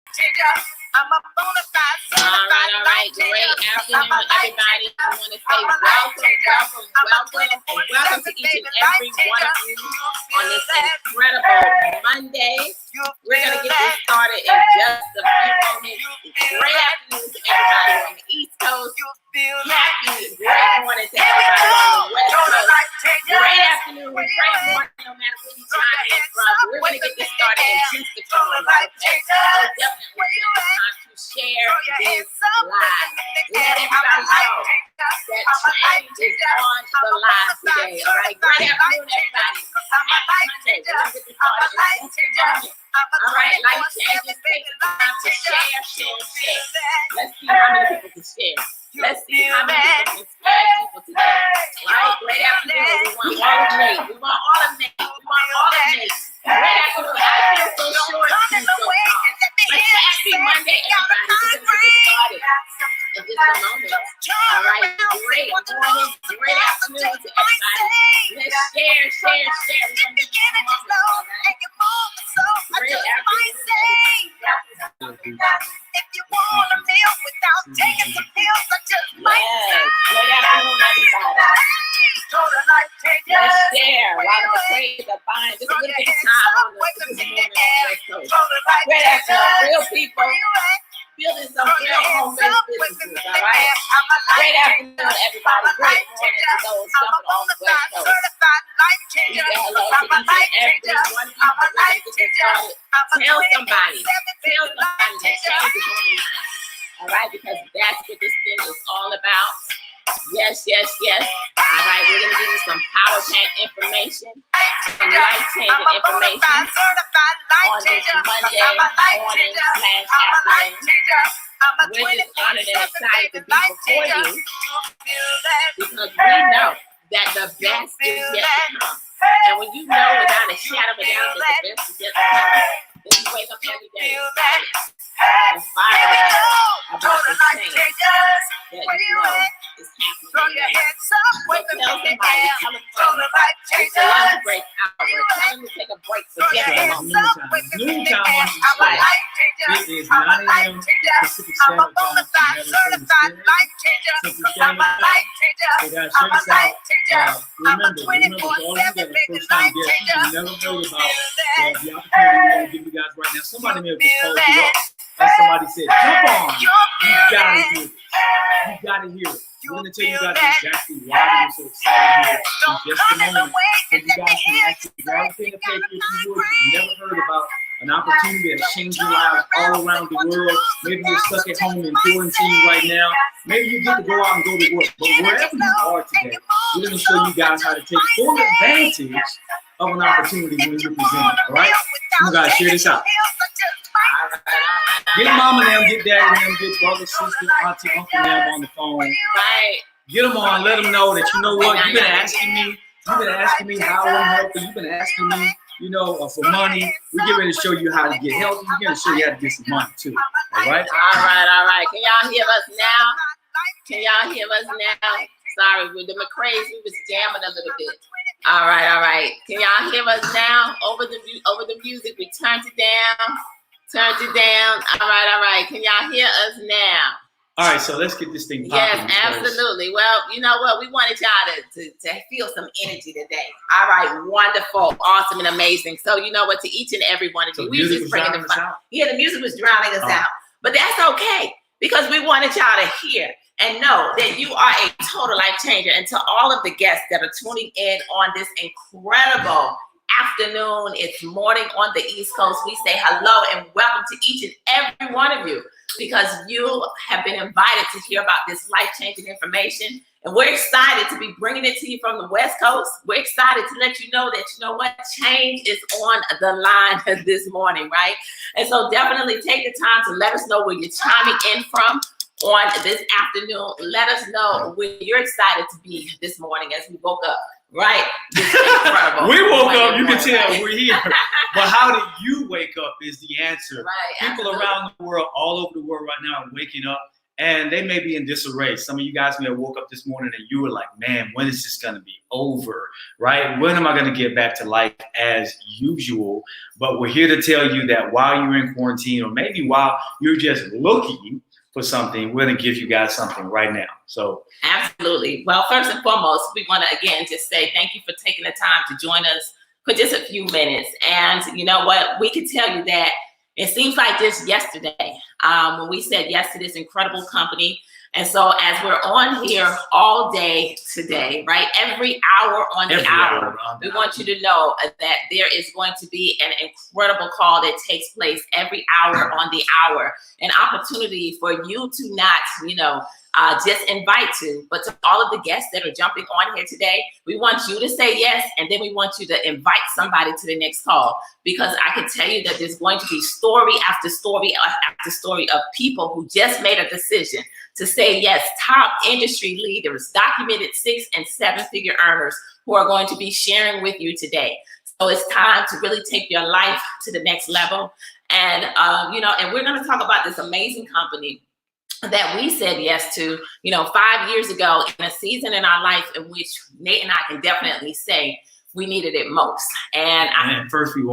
I'm a bona fide certified life changer. Great afternoon, everybody. I want to say welcome to each and every one of you on this incredible Monday. We're going to get this started in just a few moments. Great afternoon to everybody on the East Coast. Great morning to everybody on the West Coast. Great afternoon, great morning, no matter where you chime in from. We're going to get this started in just a few moments. So definitely time to share this live. Let everybody know that change is on the live today. All right, great afternoon, everybody. Happy Monday. We're going to get this started in just a moment. All right, life changes. Take the time to share. Let's see how many people can share. Let's see how many people can inspire people today. Right? Great afternoon. We want all of Nate. We want all of Nate. Great afternoon. I feel so short. So calm. But happy Monday, everybody. We're going to get started in just a moment. All right. Great morning. Great afternoon to everybody. Let's share. We're going to get this moment. All right. Great afternoon. If you want a meal without taking some pills, I just might say. Good afternoon, everybody. Let's share. While the praise are fine. Just a little bit of time on this morning on the West Coast. Great afternoon, real people. Building some real home-based businesses, all right? Great afternoon, everybody. Great morning to those jumping on the West Coast. We say hello to each and every one of you. We're ready to get started. Tell somebody that change is on the line, all right? Because that's what this thing is all about. Yes. All right, we're going to give you some power pack information, some life-changing information on this Monday morning / afternoon. We're just honored and excited to be before you because we know that the best is yet to come. And when you know without a shadow of a doubt that the best is yet to come, then you wake up every day excited, inspired about the change that you know is happening. So tell somebody, tell a friend, it's a lunch break hour. Tell them to take a break for just a moment. Noontime on the show. It is 9 a.m. Pacific Standard Time. Central Standard Time. So guys, check us out. Remember, for all of you that are first time guests, you never heard about the opportunity we want to give you guys right now. Somebody may have just called you up. And somebody said, jump on. You gotta hear it. We're going to tell you guys exactly why we're so excited here in just a moment. So you guys can actually grab a pen and paper if you would. You've never heard about an opportunity that's changing lives all around the world. Maybe you're stuck at home in quarantine right now. Maybe you get to go out and go to work. But wherever you are today, we're going to show you guys how to take full advantage of an opportunity when you're presented. All right? You guys, share this out. Get mama them, get daddy them, get brother, sister, auntie, uncle them on the phone. Right. Get them on, let them know that you know what, you've been asking me how I help you. You've been asking me, for money. We get ready to show you how to get help. We're going to show you how to get some money too. All right? All right. Can y'all hear us now? Sorry, with the McCrae's, we was jamming a little bit. All right. Can y'all hear us now? Over the music, we turned it down. All right. Can y'all hear us now? All right, so let's get this thing popping. Yes, absolutely. Well, you know what? We wanted y'all to feel some energy today. All right, wonderful, awesome, and amazing. So you know what? To each and every one of you, we just bringing the fun. Yeah, the music was drowning us out, but that's okay because we wanted y'all to hear and know that you are a total life changer. And to all of the guests that are tuning in on this incredible afternoon, it's morning on the East Coast, we say hello and welcome to each and every one of you because you have been invited to hear about this life-changing information. And we're excited to be bringing it to you from the West Coast. We're excited to let you know that, you know what, change is on the line this morning, right? And so definitely take the time to let us know where you're chiming in from on this afternoon. Let us know where you're excited to be this morning as we woke up. Right. Incredible. We woke up, you can tell we're here. But how did you wake up is the answer. Right. People around the world, all over the world right now are waking up and they may be in disarray. Some of you guys may have woke up this morning and you were like, man, when is this going to be over, right? When am I going to get back to life as usual? But we're here to tell you that while you're in quarantine, or maybe while you're just looking for something, we're going to give you guys something right now. So absolutely. Well, first and foremost, we want to again just say thank you for taking the time to join us for just a few minutes. And you know what? We can tell you that it seems like just yesterday when we said yes to this incredible company. And so as we're on here all day today, right, every hour on the hour, we want you to know that there is going to be an incredible call that takes place every hour on the hour, an opportunity for you to not, just invite to, but to all of the guests that are jumping on here today, we want you to say yes, and then we want you to invite somebody to the next call, because I can tell you that there's going to be story after story after story of people who just made a decision to say yes, top industry leaders, documented 6- and 7-figure earners who are going to be sharing with you today. So it's time to really take your life to the next level. And, and we're going to talk about this amazing company that we said yes to, 5 years ago, in a season in our life in which Nate and I can definitely say we needed it most. And first, we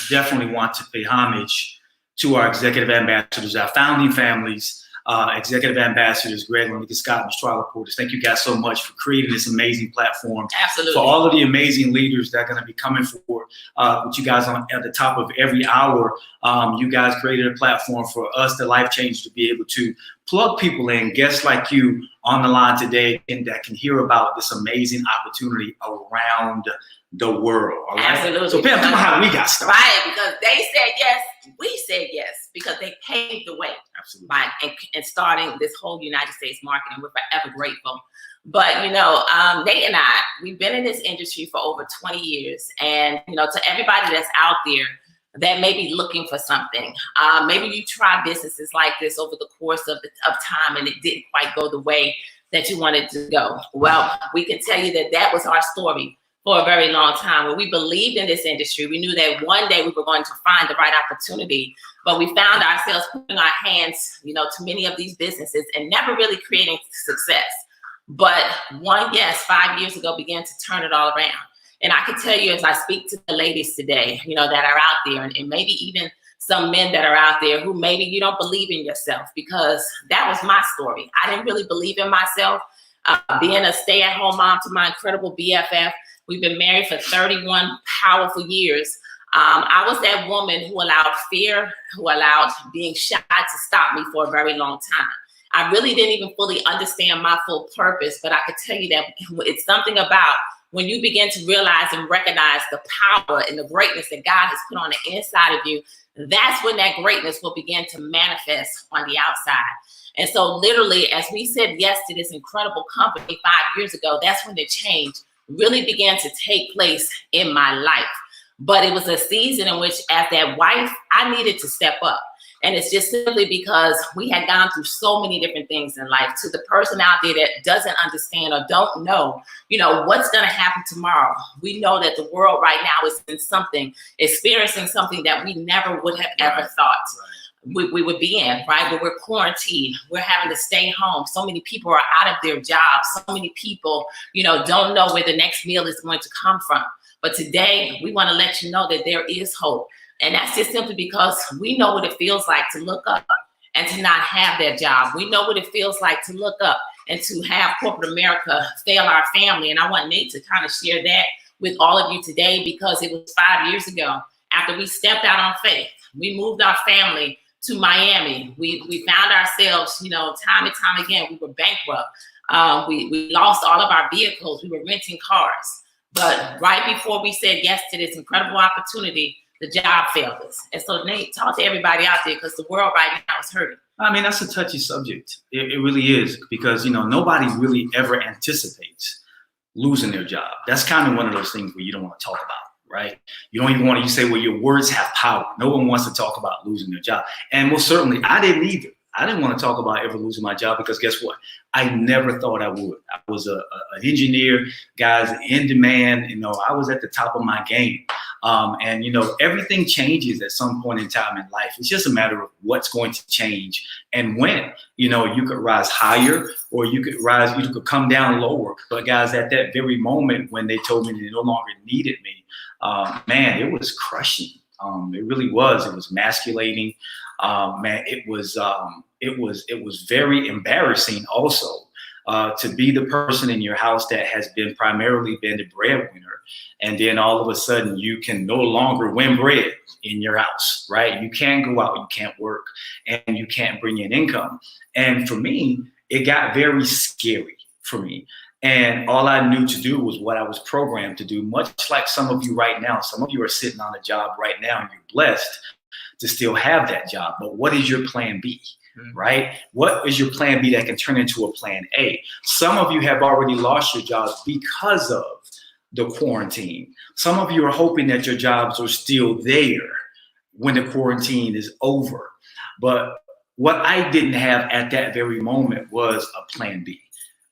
definitely want to pay homage to our executive ambassadors, our founding families, executive ambassadors, Greg, Monica Scott, and Strala Porters. Thank you guys so much for creating this amazing platform. Absolutely. For all of the amazing leaders that are going to be coming forward with you guys at the top of every hour. You guys created a platform for us, the Life Changers, to be able to plug people in, guests like you on the line today, and that can hear about this amazing opportunity around the world. All right? Absolutely. So Pam, tell me how we got started. Right, because they said yes, we said yes, because they paved the way. Absolutely. By and starting this whole United States market, and we're forever grateful. But Nate and I, we've been in this industry for over 20 years, and to everybody that's out there that may be looking for something, maybe you try businesses like this over the course of time, and it didn't quite go the way that you wanted to go. Well, we can tell you that was our story for a very long time. When we believed in this industry, we knew that one day we were going to find the right opportunity, but we found ourselves putting our hands, to many of these businesses and never really creating success. But 5 years ago began to turn it all around. And I can tell you, as I speak to the ladies today, that are out there, and maybe even some men that are out there who maybe you don't believe in yourself, because that was my story. I didn't really believe in myself. Being a stay-at-home mom to my incredible BFF, we've been married for 31 powerful years. I was that woman who allowed fear, who allowed being shy to stop me for a very long time. I really didn't even fully understand my full purpose, but I could tell you that it's something about when you begin to realize and recognize the power and the greatness that God has put on the inside of you, that's when that greatness will begin to manifest on the outside. And so literally, as we said yes to this incredible company 5 years ago, that's when the change really began to take place in my life. But it was a season in which, as that wife, I needed to step up. And it's just simply because we had gone through so many different things in life. To the person out there that doesn't understand or don't know, what's going to happen tomorrow. We know that the world right now is experiencing something that we never would have ever thought we would be in, right? But we're quarantined. We're having to stay home. So many people are out of their jobs. So many people, don't know where the next meal is going to come from. But today, we want to let you know that there is hope. And that's just simply because we know what it feels like to look up and to not have that job. We know what it feels like to look up and to have corporate America fail our family. And I want Nate to kind of share that with all of you today, because it was 5 years ago after we stepped out on faith. We moved our family to Miami. We found ourselves, time and time again, we were bankrupt. We lost all of our vehicles. We were renting cars. But right before we said yes to this incredible opportunity, the job failed us. And so Nate, talk to everybody out there, because the world right now is hurting. I mean, that's a touchy subject. It really is, because, nobody really ever anticipates losing their job. That's kind of one of those things where you don't want to talk about, right? You don't even want to, you say, well, your words have power. No one wants to talk about losing their job. And most certainly, I didn't either. I didn't want to talk about ever losing my job, because guess what? I never thought I would. I was an engineer, guys, in demand. I was at the top of my game. And, you know, everything changes at some point in time in life. It's just a matter of what's going to change and when. You know, you could rise higher or you could come down lower. But guys, at that very moment when they told me they no longer needed me, man, it was crushing. It really was. It was emasculating. Man, it was very embarrassing also. To be the person in your house that has primarily been the breadwinner, and then all of a sudden you can no longer win bread in your house, right? You can't go out, you can't work, and you can't bring in income. And for me, it got very scary for me. And all I knew to do was what I was programmed to do, much like some of you right now. Some of you are sitting on a job right now and you're blessed to still have that job. But what is your plan B? Right? What is your plan B that can turn into a plan A? Some of you have already lost your jobs because of the quarantine. Some of you are hoping that your jobs are still there when the quarantine is over. But what I didn't have at that very moment was a plan B.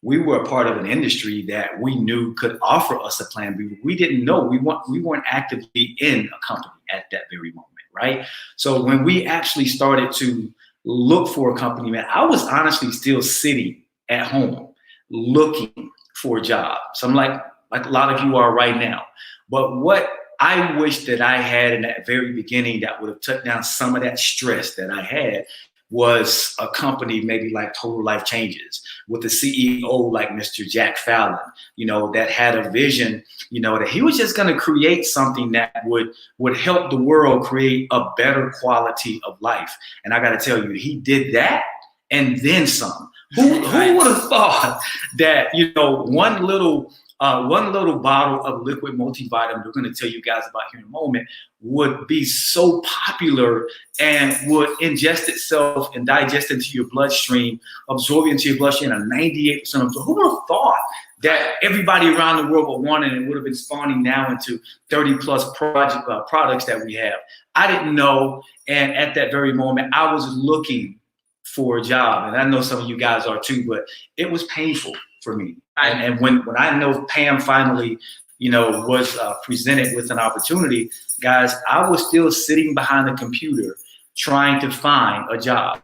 We were a part of an industry that we knew could offer us a plan B. We didn't know. We weren't actively in a company at that very moment, right? So when we actually started to look for a company, man, I was honestly still sitting at home looking for a job. So I'm like a lot of you are right now. But what I wish that I had in that very beginning that would have took down some of that stress that I had was a company maybe like Total Life Changes with a CEO like Mr. Jack Fallon, you know, that had a vision, you know, that he was just going to create something that would help the world create a better quality of life. And I got to tell you, he did that and then some. Who would have thought that, you know, one little bottle of liquid multivitamin we're going to tell you guys about here in a moment would be so popular and would ingest itself and digest into your bloodstream, absorb into your bloodstream at 98%. So who would have thought that everybody around the world would want it and would have been spawning now into 30 plus products that we have? I didn't know. And at that very moment, I was looking for a job. And I know some of you guys are too, but it was painful for me. And when I know Pam finally, you know, was presented with an opportunity, guys, I was still sitting behind the computer trying to find a job.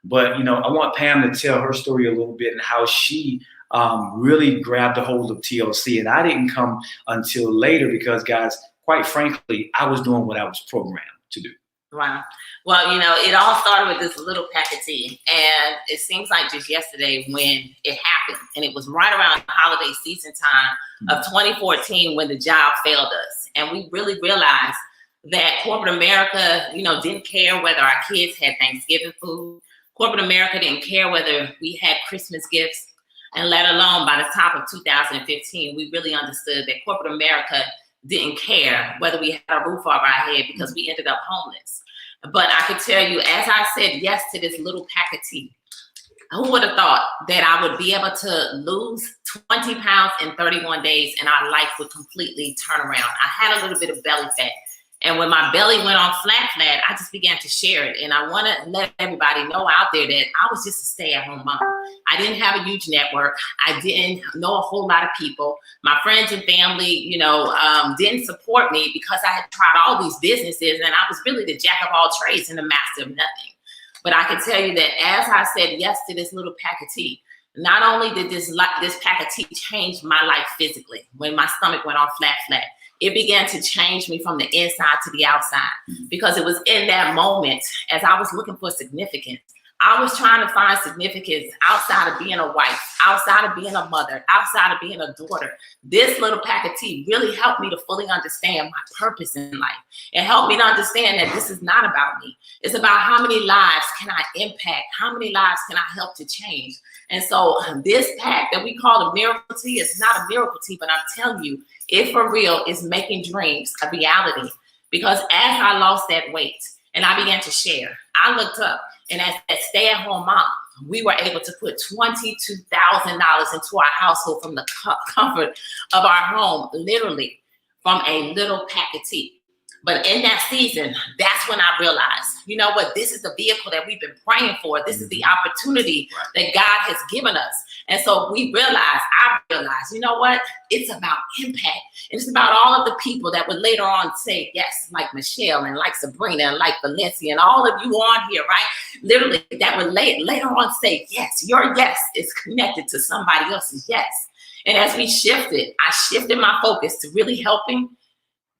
But, you know, I want Pam to tell her story a little bit and how she really grabbed a hold of TLC. And I didn't come until later because, guys, quite frankly, I was doing what I was programmed to do. Wow. Well, you know, it all started with this little pack of tea. And it seems like just yesterday when it happened. And it was right around the holiday season time of 2014 when the job failed us. And we really realized that corporate America, you know, didn't care whether our kids had Thanksgiving food. Corporate America didn't care whether we had Christmas gifts. And let alone by the top of 2015, we really understood that corporate America didn't care whether we had a roof over our head because we ended up homeless. But I could tell you, as I said yes to this little pack of tea, who would have thought that I would be able to lose 20 pounds in 31 days and our life would completely turn around? I had a little bit of belly fat. And when my belly went on flat, I just began to share it. And I want to let everybody know out there that I was just a stay-at-home mom. I didn't have a huge network. I didn't know a whole lot of people. My friends and family, you know, didn't support me because I had tried all these businesses and I was really the jack of all trades and the master of nothing. But I can tell you that as I said yes to this little pack of tea, not only did this pack of tea change my life physically when my stomach went on flat, it began to change me from the inside to the outside, because it was in that moment as I was looking for significance. I was trying to find significance outside of being a wife, outside of being a mother, outside of being a daughter. This little pack of tea really helped me to fully understand my purpose in life. It helped me to understand that this is not about me. It's about how many lives can I impact? How many lives can I help to change? And so this pack that we call the miracle tea is not a miracle tea, but I'm telling you, it for real is making dreams a reality. Because as I lost that weight and I began to share, I looked up, and as a stay-at-home mom, we were able to put $22,000 into our household from the comfort of our home, literally from a little pack of tea. But in that season, that's when I realized, you know what, this is the vehicle that we've been praying for. This is the opportunity that God has given us. And so I realized, you know what, it's about impact. It's about all of the people that would later on say yes, like Michelle and like Sabrina and like Valencia and all of you on here, right? Literally, that would later on say yes. Your yes is connected to somebody else's yes. And as we shifted, I shifted my focus to really helping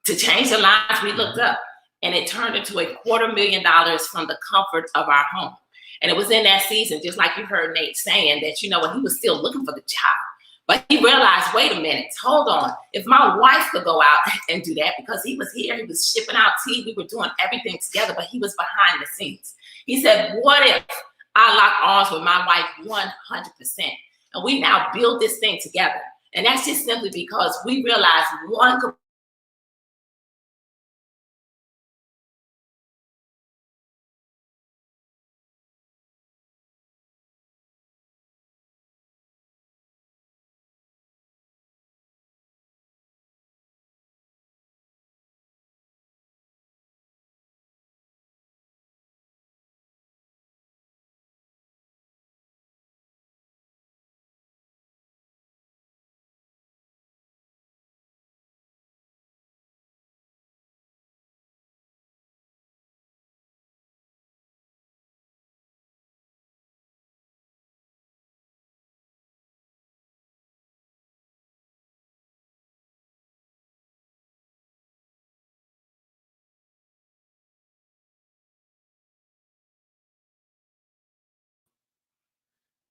to change the lives. We looked up, and it turned into $250,000 from the comfort of our home. And it was in that season, just like you heard Nate saying, that, you know what, he was still looking for the child. But he realized, wait a minute, hold on. If my wife could go out and do that, because he was here, he was shipping out tea, we were doing everything together, but he was behind the scenes. He said, what if I lock arms with my wife 100%? And we now build this thing together. And that's just simply because we realized one could.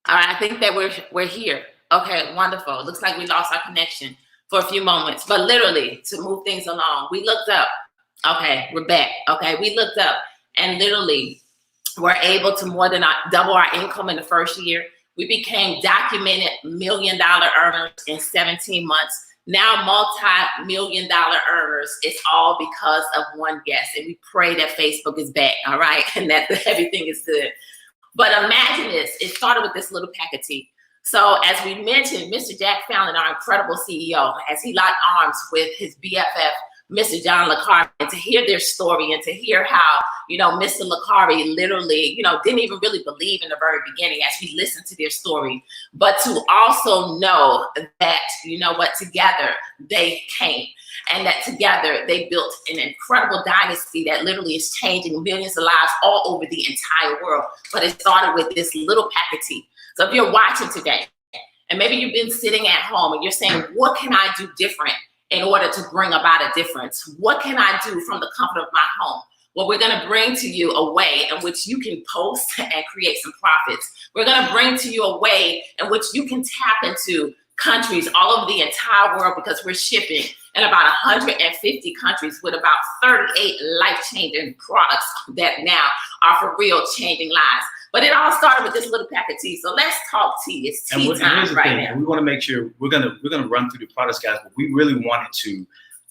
All right, I think that we're here. Okay, wonderful. Looks like we lost our connection for a few moments, but literally to move things along, we looked up. Okay, we're back. Okay, we looked up and literally were able to more than double our income in the first year. We became documented $1 million earners in 17 months. Now multi-million-dollar earners. It's all because of one guest, and we pray that Facebook is back. All right, and that everything is good. But imagine this, it started with this little pack of tea. So as we mentioned, Mr. Jack Fallon, our incredible CEO, as he locked arms with his BFF, Mr. John LeCarry, and to hear their story and to hear how, you know, Mr. LeCarry literally, you know, didn't even really believe in the very beginning as we listened to their story, but to also know that, you know what, together they came. And that together they built an incredible dynasty that literally is changing millions of lives all over the entire world. But it started with this little pack of tea. So if you're watching today, and maybe you've been sitting at home and you're saying, what can I do different in order to bring about a difference? What can I do from the comfort of my home? Well, we're going to bring to you a way in which you can post and create some profits. We're going to bring to you a way in which you can tap into countries all over the entire world, because we're shipping in about 150 countries with about 38 life-changing products that now are for real changing lives. But it all started with this little pack of tea. So let's talk tea. It's tea time right now. We want to make sure we're gonna run through the products, guys, but we really wanted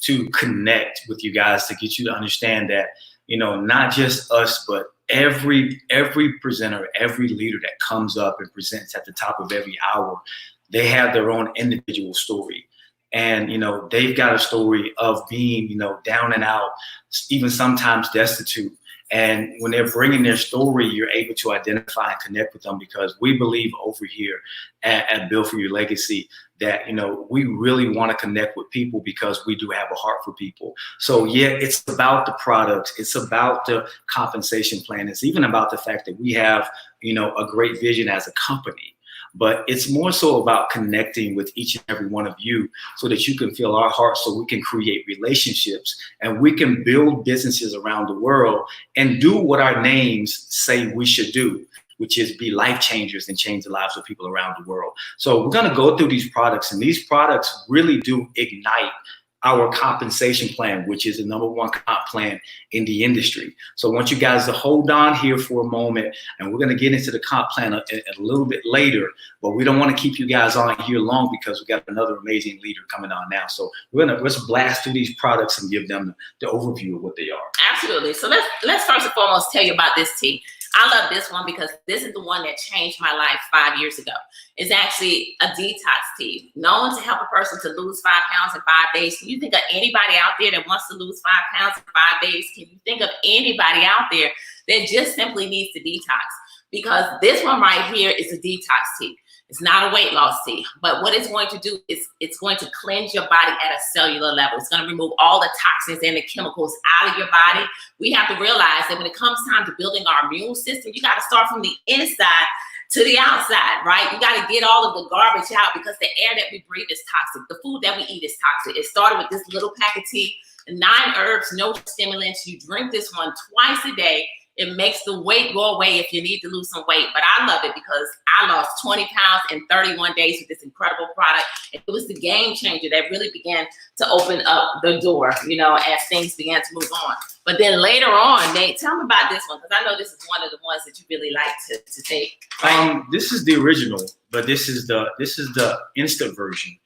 to connect with you guys to get you to understand that, you know, not just us, but every presenter, every leader that comes up and presents at the top of every hour, they have their own individual story. And, you know, they've got a story of being, you know, down and out, even sometimes destitute. And when they're bringing their story, you're able to identify and connect with them, because we believe over here at Build for Your Legacy that, you know, we really want to connect with people because we do have a heart for people. So, yeah, it's about the products. It's about the compensation plan. It's even about the fact that we have, you know, a great vision as a company. But it's more so about connecting with each and every one of you so that you can feel our hearts, so we can create relationships and we can build businesses around the world and do what our names say we should do, which is be life changers and change the lives of people around the world. So we're going to go through these products, and these products really do ignite our compensation plan, which is the #1 comp plan in the industry. So I want you guys to hold on here for a moment, and we're going to get into the comp plan a little bit later, but we don't want to keep you guys on here long because we got another amazing leader coming on now. So let's blast through these products and give them the overview of what they are. Absolutely. So let's first and foremost tell you about this tea. I love this one because this is the one that changed my life 5 years ago. It's actually a detox tea, known to help a person to lose 5 pounds in 5 days. Can you think of anybody out there that wants to lose 5 pounds in 5 days? Can you think of anybody out there that just simply needs to detox? Because this one right here is a detox tea. It's not a weight loss tea, but what it's going to do is it's going to cleanse your body at a cellular level. It's going to remove all the toxins and the chemicals out of your body. We have to realize that when it comes time to building our immune system, you got to start from the inside to the outside, right? You got to get all of the garbage out because the air that we breathe is toxic. The food that we eat is toxic. It started with this little pack of tea, 9 herbs, no stimulants. You drink this one twice a day. It makes the weight go away if you need to lose some weight. But I love it because I lost 20 pounds in 31 days with this incredible product. It was the game changer that really began to open up the door, you know, as things began to move on. But then later on, Nate, tell me about this one, because I know this is one of the ones that you really like to take. Right? This is the original, but this is the instant version.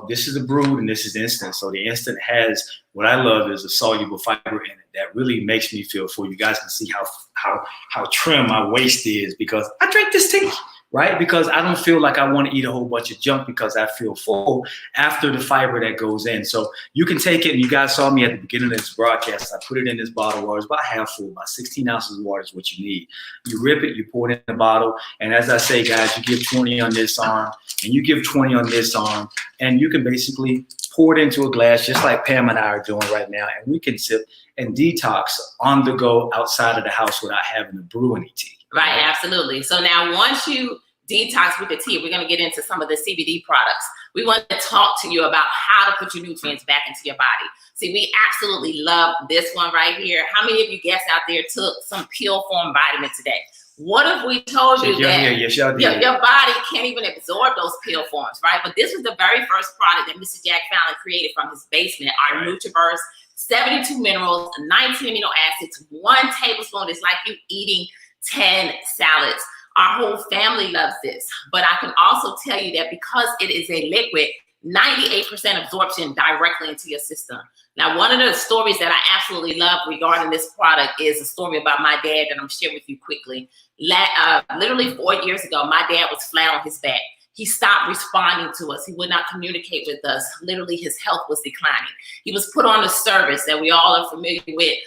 This is the brewed and this is instant. So the instant has what I love is a soluble fiber in it that really makes me feel full. You guys can see how trim my waist is because I drink this tea, right? Because I don't feel like I want to eat a whole bunch of junk because I feel full after the fiber that goes in. So you can take it, and you guys saw me at the beginning of this broadcast. I put it in this bottle of water. It's about half full, about 16 ounces of water is what you need. You rip it, you pour it in the bottle, and as I say, guys, you give 20 on this arm, and you give 20 on this arm, and you can basically pour it into a glass just like Pam and I are doing right now, and we can sip and detox on the go outside of the house without having to brew any tea. Right, absolutely. So now once you detox with the tea, we're going to get into some of the CBD products. We want to talk to you about how to put your nutrients back into your body. See, we absolutely love this one right here. How many of you guests out there took some pill form vitamin today? What if we told you that your body can't even absorb those pill forms, right? But this was the very first product that Mr. Jack Fallon created from his basement, our Nutriverse, 72 minerals, 19 amino acids, 1 tablespoon. It's like you eating 10 salads. Our whole family loves this. But I can also tell you that because it is a liquid, 98% absorption directly into your system. Now, one of the stories that I absolutely love regarding this product is a story about my dad that I'm sharing with you quickly. Literally 4 years ago, my dad was flat on his back. He stopped responding to us. He would not communicate with us. Literally, his health was declining. He was put on a service that we all are familiar with,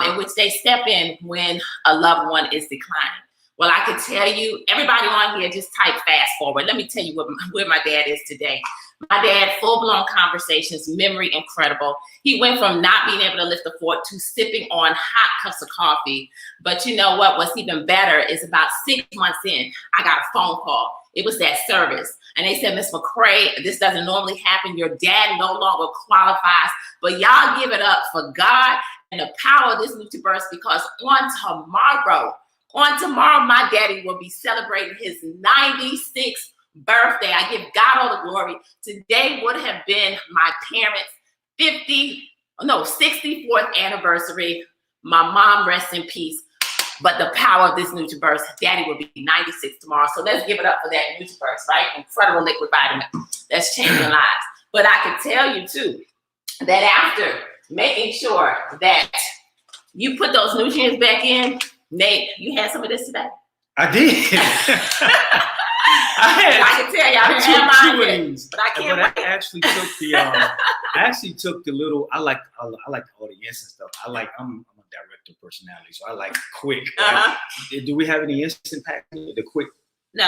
in which they step in when a loved one is declining. Well, I can tell you, everybody on here, just type fast forward. Let me tell you where my dad is today. My dad, full-blown conversations, memory incredible. He went from not being able to lift a fork to sipping on hot cups of coffee. But you know what? What's even better is about 6 months in, I got a phone call. It was that service. And they said, Ms. McCray, this doesn't normally happen. Your dad no longer qualifies. But y'all give it up for God and the power of this Nutriverse, because on tomorrow, my daddy will be celebrating his 96th birthday. I give God all the glory. Today would have been my parents' 64th anniversary. My mom, rest in peace. But the power of this Nutriverse, daddy will be 96 tomorrow. So let's give it up for that Nutriverse, right? Incredible liquid vitamin that's changing lives. But I can tell you too, that after making sure that you put those nutrients back in, Nate, you had some of this today? I did. I can tell you, I didn't have mine yet, but I can't wait. I actually took the little. I like all the instant stuff. I'm a director personality, so I like quick. Right? Do we have any instant packs? The quick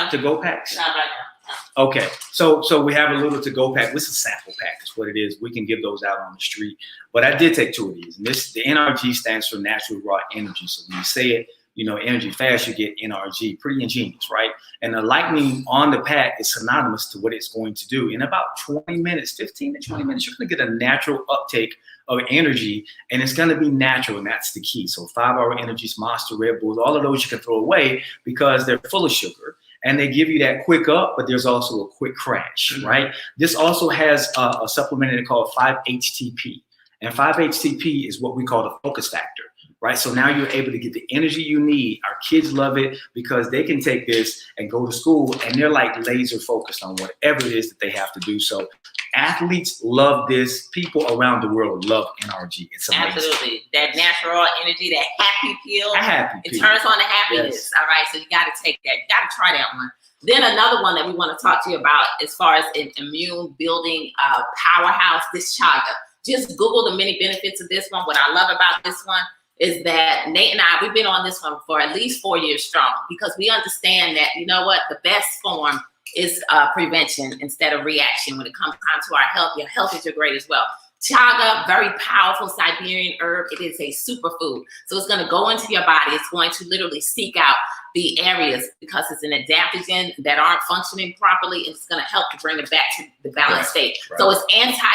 to-go packs? Not right now. Okay, so we have a little to-go pack. This is a sample pack. Is what it is. We can give those out on the street. But I did take 2 of these. And the NRG stands for natural raw energy. So when you say it, energy fast, you get NRG. Pretty ingenious, right? And the lightning on the pack is synonymous to what it's going to do. In about 20 minutes, 15 to 20 minutes, you're going to get a natural uptake of energy, and it's going to be natural, and that's the key. So 5-Hour Energies, Monster, Red Bulls, all of those you can throw away because they're full of sugar. And they give you that quick up, but there's also a quick crash, right? This also has a supplement in it called 5-HTP. And 5-HTP is what we call the focus factor, right? So now you're able to get the energy you need. Our kids love it because they can take this and go to school and they're like laser focused on whatever it is that they have to do. So athletes love this. People around the world love NRG. It's amazing. Absolutely. That natural energy, that happy pill. It turns on the happiness. Yes. All right. So you got to take that. You got to try that one. Then another one that we want to talk to you about as far as an immune building powerhouse, this chaga. Just Google the many benefits of this one. What I love about this one is that Nate and I, we've been on this one for at least 4 years strong because we understand that, you know what, the best form is prevention instead of reaction when it comes time to our health. Your health is your greatest wealth. Chaga, very powerful Siberian herb. It is a superfood. So it's going to go into your body. It's going to literally seek out the areas because it's an adaptogen that aren't functioning properly. It's going to help to bring it back to the balanced state. Right. So it's anti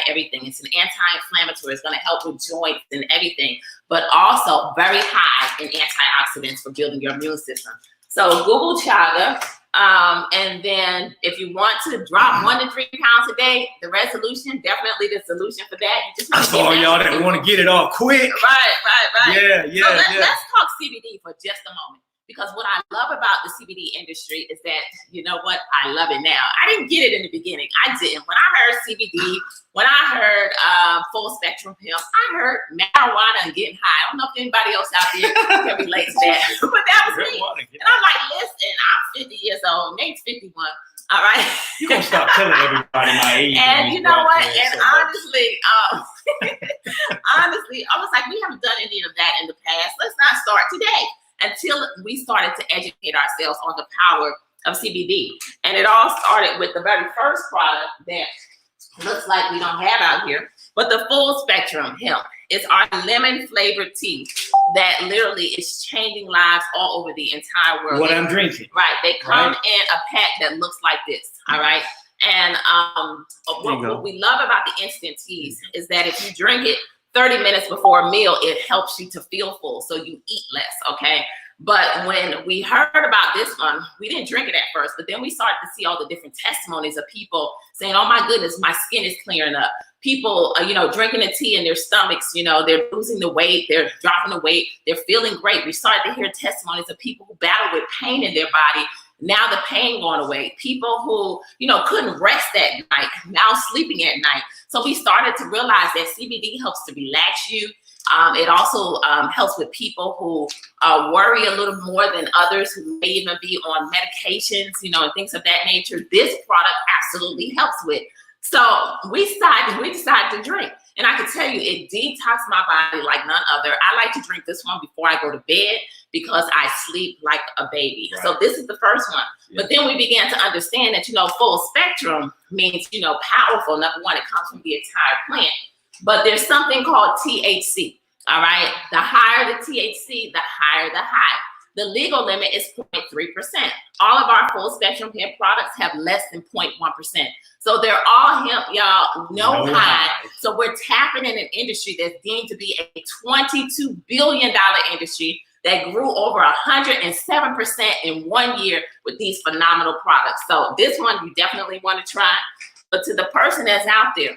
everything. It's an anti-inflammatory. It's going to help with joints and everything, but also very high in antioxidants for building your immune system. So Google chaga. And then if you want to drop 1 to 3 pounds a day, the resolution, definitely the solution for that. You just I saw y'all that want to get it off quick. Right. Yeah. So let's talk CBD for just a moment. Because what I love about the CBD industry is that, you know what, I love it now. I didn't get it in the beginning. I didn't. When I heard CBD, when I heard full spectrum hemp, I heard marijuana and getting high. I don't know if anybody else out there can relate to that, but that was me. And I'm like, listen, I'm 50 years old. Nate's 51. All right. You're going to stop telling everybody my age. And you know what? And honestly, I was like, we haven't done any of that in the past. Let's not start today. Until we started to educate ourselves on the power of CBD. And it all started with the very first product that looks like we don't have out here, but the full spectrum hemp. It's our lemon flavored tea that literally is changing lives all over the entire world. What I'm drinking. Right. They come in a pack that looks like this. All right. And what we love about the instant teas is that if you drink it 30 minutes before a meal, it helps you to feel full, so you eat less, okay? But when we heard about this one, we didn't drink it at first, but then we started to see all the different testimonies of people saying, oh my goodness, my skin is clearing up. People, drinking the tea in their stomachs, they're losing the weight, they're dropping the weight, they're feeling great. We started to hear testimonies of people who battle with pain in their body. Now the pain going away. People who, couldn't rest at night, now sleeping at night. So we started to realize that CBD helps to relax you. It also helps with people who worry a little more than others, who may even be on medications, and things of that nature. This product absolutely helps with. So we decided to drink. And I can tell you, it detoxed my body like none other. I like to drink this one before I go to bed because I sleep like a baby. Right. So this is the first one. Yeah. But then we began to understand that, full spectrum means, powerful. Number one, it comes from the entire plant. But there's something called THC, all right? The higher the THC, the higher the high. The legal limit is 0.3%. All of our full spectrum hemp products have less than 0.1%. So they're all hemp, y'all, no high. So we're tapping in an industry that's deemed to be a $22 billion industry that grew over 107% in 1 year with these phenomenal products. So this one you definitely want to try. But to the person that's out there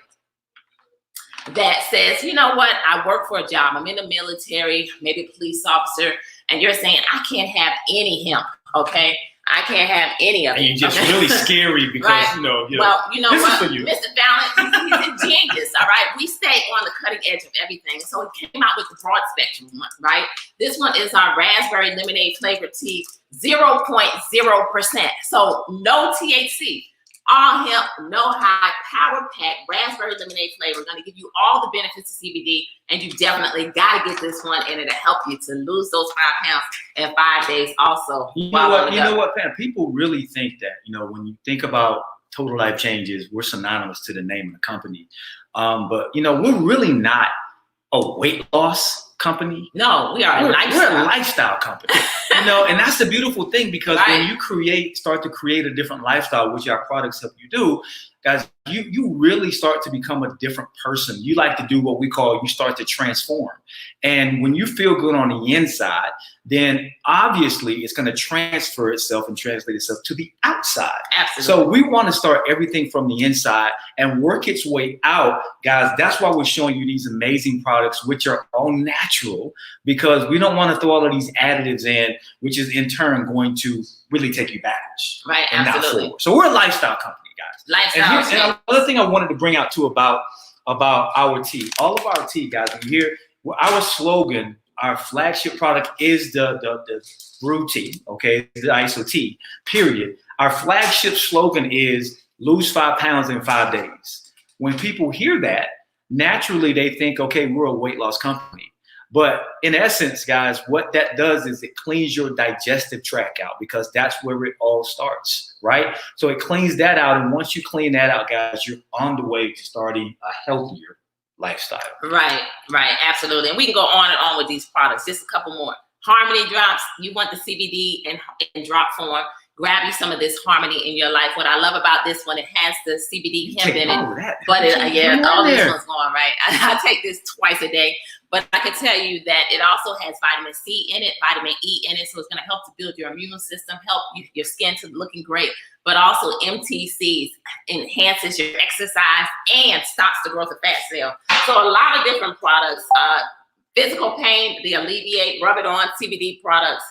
that says, you know what, I work for a job, I'm in the military, maybe a police officer, and you're saying, I can't have any hemp, okay? I can't have any of it. And you're just really scary because, right? Well, you know what, Mr. Balance, he's a genius, all right? We stay on the cutting edge of everything. So he came out with the broad spectrum one, right? This one is our raspberry lemonade flavored tea, 0.0%. So no THC. All hemp, no high, power pack, raspberry lemonade flavor. Going to give you all the benefits of CBD, and you definitely got to get this one, and it'll help you to lose those 5 pounds in 5 days also. You know what, Pam? People really think that, when you think about Total Life Changes, we're synonymous to the name of the company. But, we're really not a weight loss company. No, we're a lifestyle company. And that's the beautiful thing, because when you start to create a different lifestyle, which our products help you do, guys, you really start to become a different person. You like to do what we call, you start to transform. And when you feel good on the inside, then obviously it's going to transfer itself and translate itself to the outside. Absolutely. So we want to start everything from the inside and work its way out, guys. That's why we're showing you these amazing products, which are all natural, because we don't want to throw all of these additives in, which is in turn going to really take you backwards. Right, and not absolutely. forward. So we're a lifestyle company, guys. Lifestyle. And another thing I wanted to bring out too about our tea. All of our tea, guys, when you hear our slogan, our flagship product is the brew tea, okay? The ISO tea, period. Our flagship slogan is lose 5 pounds in 5 days. When people hear that, naturally they think, okay, we're a weight loss company. But in essence, guys, what that does is it cleans your digestive tract out, because that's where it all starts, right? So it cleans that out. And once you clean that out, guys, you're on the way to starting a healthier lifestyle. Right, absolutely. And we can go on and on with these products. Just a couple more. Harmony drops. You want the CBD in drop form. Grab you some of this Harmony in your life. What I love about this one, it has the CBD hemp in it. But all these ones going right. I take this twice a day. But I can tell you that it also has vitamin C in it, vitamin E in it. So it's going to help to build your immune system, help your skin to looking great. But also MTCs enhances your exercise and stops the growth of fat cells. So a lot of different products. Physical pain, the Alleviate, Rub It On, CBD products.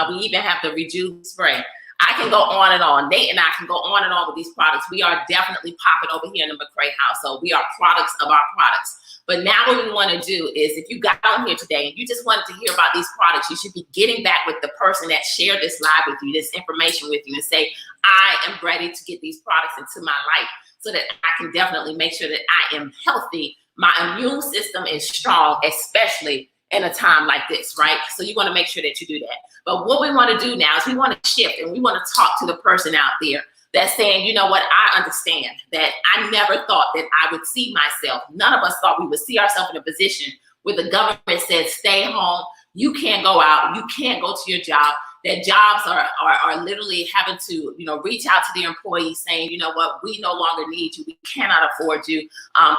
We even have the Rejuve spray. I can go on and on. Nate and I can go on and on with these products. We are definitely popping over here in the McCray household. We are products of our products. But now what we want to do is, if you got on here today and you just wanted to hear about these products, you should be getting back with the person that shared this live with you, this information with you, and say, I am ready to get these products into my life so that I can definitely make sure that I am healthy. My immune system is strong, especially in a time like this, right? So you want to make sure that you do that. But what we want to do now is we want to shift and we want to talk to the person out there that's saying, you know what, I understand that I never thought that I would see myself. None of us thought we would see ourselves in a position where the government said, stay home, you can't go out, you can't go to your job. That jobs are literally having to, reach out to their employees saying, you know what, we no longer need you. We cannot afford you.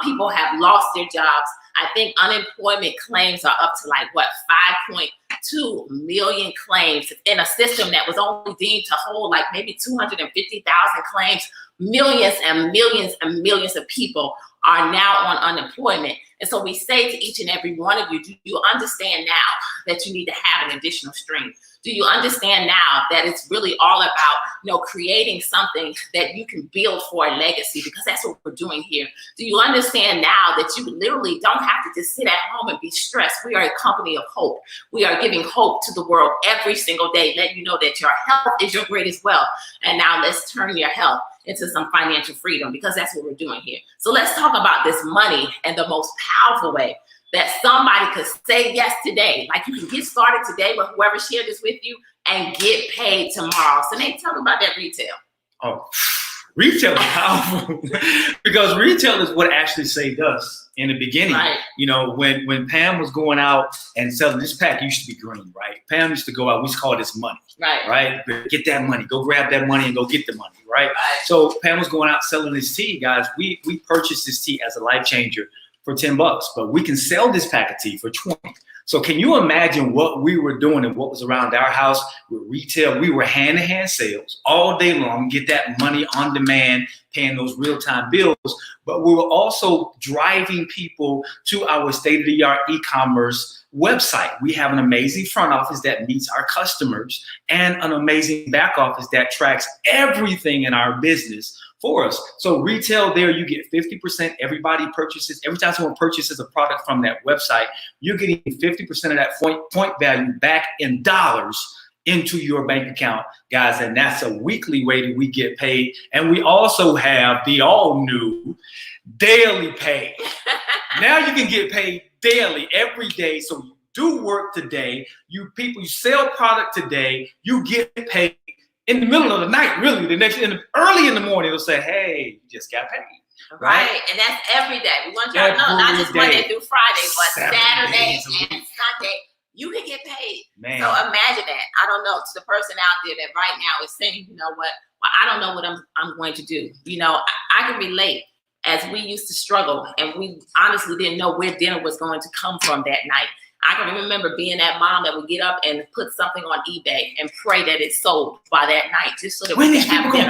People have lost their jobs. I think unemployment claims are up to 5.2 million claims in a system that was only deemed to hold maybe 250,000 claims. Millions and millions and millions of people are now on unemployment. And so we say to each and every one of you, do you understand now that you need to have an additional stream? Do you understand now that it's really all about, creating something that you can build for a legacy? Because that's what we're doing here. Do you understand now that you literally don't have to just sit at home and be stressed? We are a company of hope. We are giving hope to the world every single day, letting you know that your health is your greatest wealth. And now let's turn your health into some financial freedom, because that's what we're doing here. So let's talk about this money and the most powerful way that somebody could say yes today. You can get started today with whoever shared this with you and get paid tomorrow. So Nate, tell me about that retail. Oh, retail is powerful because retail is what actually saved us in the beginning. Right. When Pam was going out and selling, this pack used to be green, right? Pam used to go out, we used to call this money. Right? Get that money, go grab that money and go get the money, right? So Pam was going out selling this tea, guys. We purchased this tea as a life changer for $10, but we can sell this pack of tea for $20. So can you imagine what we were doing and what was around our house with retail? We were hand-to-hand sales all day long, get that money on demand, paying those real-time bills, but we were also driving people to our state-of-the-art e-commerce website. We have an amazing front office that meets our customers and an amazing back office that tracks everything in our business for us. So retail there, you get 50%. Everybody purchases, every time someone purchases a product from that website, you're getting 50% of that point value back in dollars into your bank account, guys. And that's a weekly way that we get paid. And we also have the all new daily pay. Now you can get paid daily, every day. So you do work today, you sell product today, you get paid in the middle of the night, really. Early in the morning, they'll say, hey, you just got paid. Right. And that's every day. We want y'all to know, not just Monday through Friday, but Saturday and Sunday, you can get paid. Man. So imagine that. I don't know, to the person out there that right now is saying, you know what, I don't know what I'm going to do. You know, I can relate, as we used to struggle and we honestly didn't know where dinner was going to come from that night. I can remember being that mom that would get up and put something on eBay and pray that it sold by that night, just so that we can have dinner.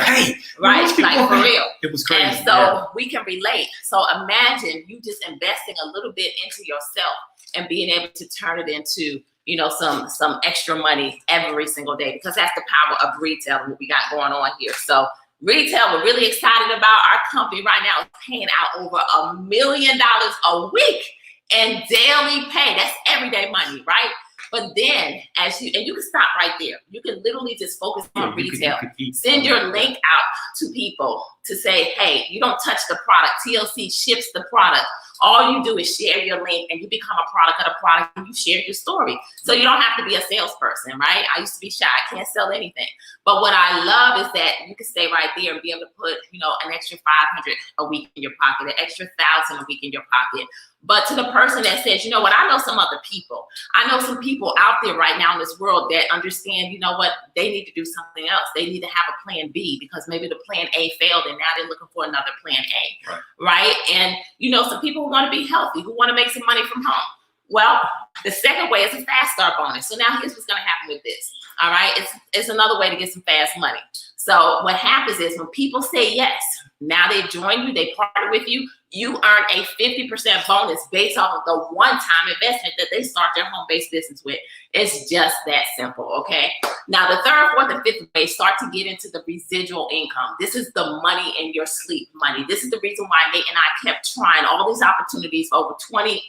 Right? Like, for real. It was crazy. And so we can relate. So imagine you just investing a little bit into yourself and being able to turn it into, you know, some extra money every single day, because that's the power of retail and what we got going on here. So retail, we're really excited about. Our company right now is paying out over $1 million a week in daily pay. That's everyday money, right? But then you can stop right there. You can literally just focus on retail. Send your link out to people to say, hey, you don't touch the product. TLC ships the product. All you do is share your link and you become a product of the product and you share your story. So you don't have to be a salesperson, right? I used to be shy. I can't sell anything. But what I love is that you can stay right there and be able to put, you know, an extra 500 a week in your pocket, an extra 1,000 a week in your pocket. But to the person that says, you know what, I know some other people. I know some people out there right now in this world that understand, you know what, they need to do something else. They need to have a plan B, because maybe the plan A failed and now they're looking for another plan A, right? And, you know, some people who want to be healthy, who want to make some money from home. Well, the second way is a fast start bonus. So now here's what's going to happen with this. All right. It's another way to get some fast money. So what happens is when people say yes, now they join you, they partner with you, you earn a 50% bonus based off of the one-time investment that they start their home-based business with. It's just that simple, okay? Now, the third, fourth, and fifth way start to get into the residual income. This is the money in your sleep money. This is the reason why Nate and I kept trying all these opportunities for over 20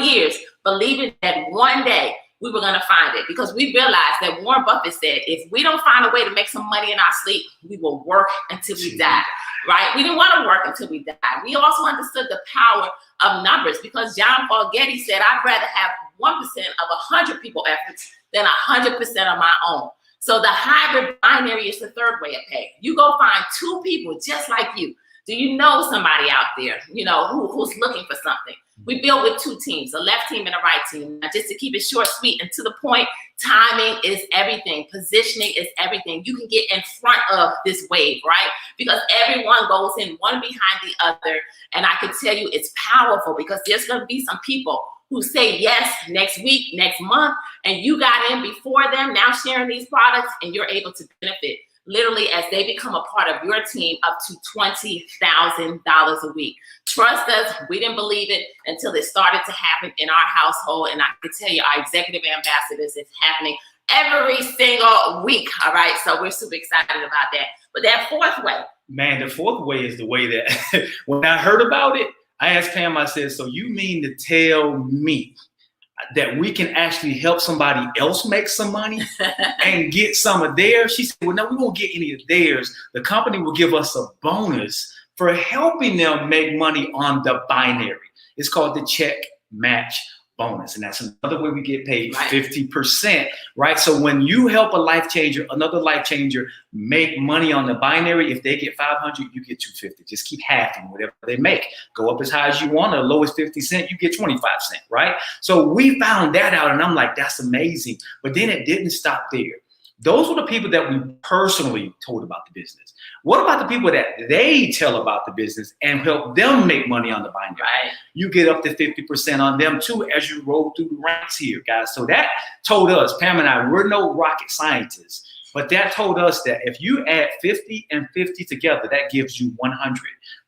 years, believing that one day we were going to find it, because we realized that Warren Buffett said, if we don't find a way to make some money in our sleep, we will work until we die, right? We didn't want to work until we die. We also understood the power of numbers, because John Paul Getty said, I'd rather have 1% of 100 people efforts than 100% of my own. So the hybrid binary is the third way of pay. You go find two people just like you. Do you know somebody out there, you know, who's looking for something? We build with two teams, a left team and a right team. Now, just to keep it short, sweet, and to the point, timing is everything. Positioning is everything. You can get in front of this wave, right? Because everyone goes in one behind the other. And I can tell you it's powerful, because there's going to be some people who say yes next week, next month, and you got in before them, now sharing these products, and you're able to benefit. Literally, as they become a part of your team, up to $20,000 a week. Trust us, we didn't believe it until it started to happen in our household. And I can tell you, our executive ambassadors, it's happening every single week. All right. So we're super excited about that. But that fourth way. Man, the fourth way is the way that when I heard about it, I asked Pam, I said, so you mean to tell me that we can actually help somebody else make some money and get some of theirs? She said, well, no, we won't get any of theirs. The company will give us a bonus for helping them make money on the binary. It's called the check match bonus. And that's another way we get paid, 50%, right? So when you help a life changer, another life changer, make money on the binary, if they get 500, you get 250. Just keep halving whatever they make. Go up as high as you want, or low as 50 cents, you get 25 cents, right? So we found that out, and I'm like, that's amazing. But then it didn't stop there. Those were the people that we personally told about the business. What about the people that they tell about the business and help them make money on the binary? Right. You get up to 50% on them too as you roll through the ranks here, guys. So that told us, Pam and I, we're no rocket scientists, but that told us that if you add 50 and 50 together, that gives you 100.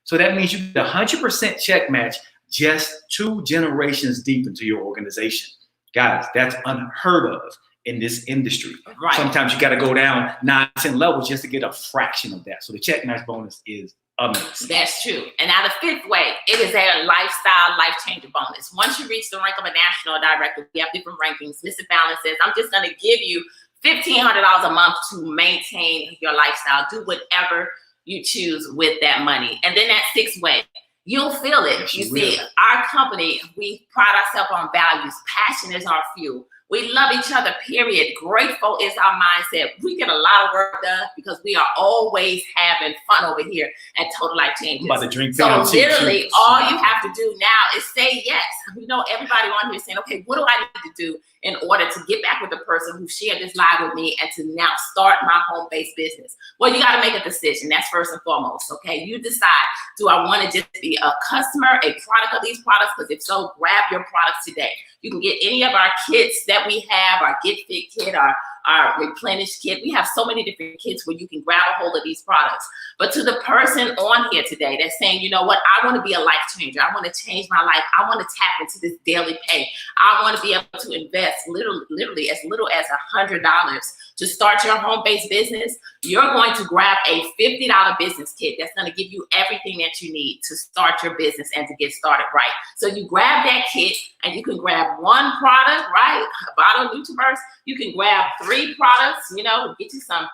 So that means you get 100% check match just 2 generations deep into your organization. Guys, that's unheard of in this industry. Right. Sometimes you got to go down 9, 10 levels just to get a fraction of that. So the check match bonus is amazing. That's true. And now the fifth way, it is a lifestyle life changer bonus. Once you reach the rank of a national director, we have different rankings. Mr. Fallon says, I'm just going to give you $1,500 a month to maintain your lifestyle. Do whatever you choose with that money. And then that sixth way, you'll feel it. Yes, you see, our company, we pride ourselves on values. Passion is our fuel. We love each other, period. Grateful is our mindset. We get a lot of work done because we are always having fun over here at Total Life Changes. I'm about to drink so literally, all you have to do now is say yes. We know everybody on here is saying, okay, what do I need to do in order to get back with the person who shared this live with me and to now start my home-based business? Well, you got to make a decision. That's first and foremost, okay? You decide, do I want to just be a customer, a product of these products? Because if so, grab your products today. You can get any of our kits that we have, our Get Fit kit, our Replenish kit. We have so many different kits where you can grab a hold of these products. But to the person on here today that's saying, you know what, I want to be a life changer. I want to change my life. I want to tap into this daily pay. I want to be able to invest literally as little as $100 to start your home-based business. You're going to grab a $50 business kit that's going to give you everything that you need to start your business and to get started right. So you grab that kit and you can grab one product, right? A bottle of Nutriverse. You can grab 3 products, you know, get you some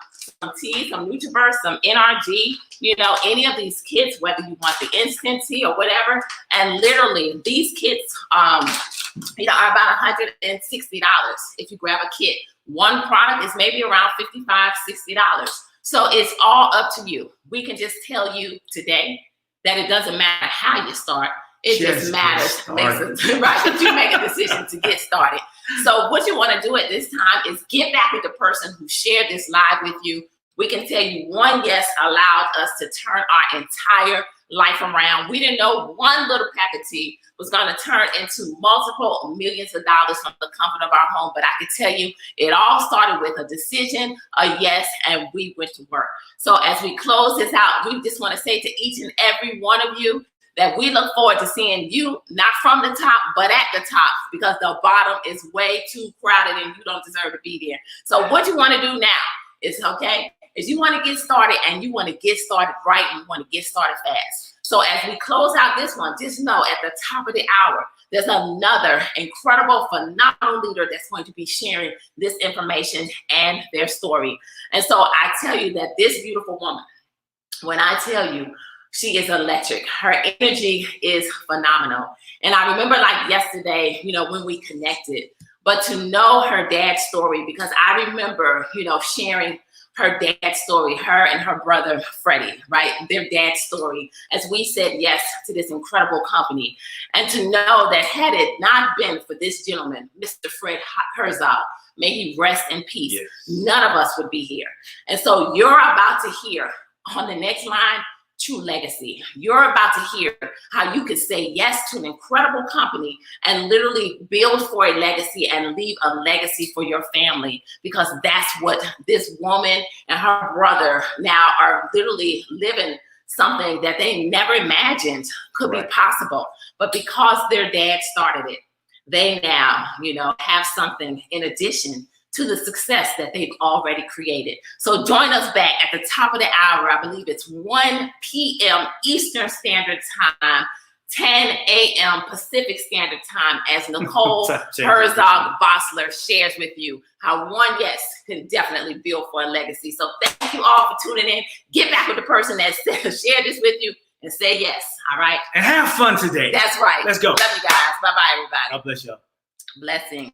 tea, some Nutriverse, some NRG, you know, any of these kits, whether you want the instant tea or whatever. And literally these kits, you know, are about $160 if you grab a kit. One product is maybe around $55, $60. So it's all up to you. We can just tell you today that it doesn't matter how you start. It just matters, right? That you make a decision to get started. So what you want to do at this time is get back with the person who shared this live with you. We can tell you one yes allowed us to turn our entire life around. We didn't know one little pack of tea was going to turn into multiple millions of dollars from the comfort of our home. But I can tell you, it all started with a decision, a yes, and we went to work. So as we close this out, we just want to say to each and every one of you that we look forward to seeing you, not from the top, but at the top, because the bottom is way too crowded and you don't deserve to be there. So what you want to do now is, okay, is you want to get started, and you want to get started right, and you want to get started fast. So as we close out this one, just know at the top of the hour, there's another incredible, phenomenal leader that's going to be sharing this information and their story. And so I tell you that this beautiful woman, when I tell you, she is electric. Her energy is phenomenal. And I remember like yesterday, you know, when we connected, but to know her dad's story, because I remember, you know, sharing her dad's story, her and her brother, Freddie, right? Their dad's story, as we said yes to this incredible company. And to know that had it not been for this gentleman, Mr. Fred Herzog, may he rest in peace, yes, none of us would be here. And so you're about to hear on the next line, true legacy. You're about to hear how you could say yes to an incredible company and literally build for a legacy and leave a legacy for your family, because that's what this woman and her brother now are literally living, something that they never imagined could be possible. But because their dad started it, they now, you know, have something in addition to the success that they've already created. So join us back at the top of the hour. I believe it's 1 p.m. Eastern Standard Time, 10 a.m. Pacific Standard Time, as Nicole Herzog Bossler shares with you how one yes can definitely build for a legacy. So thank you all for tuning in. Get back with the person that shared this with you and say yes, all right? And have fun today. That's right. Let's go. Love you guys. Bye-bye, everybody. God bless y'all. Blessings.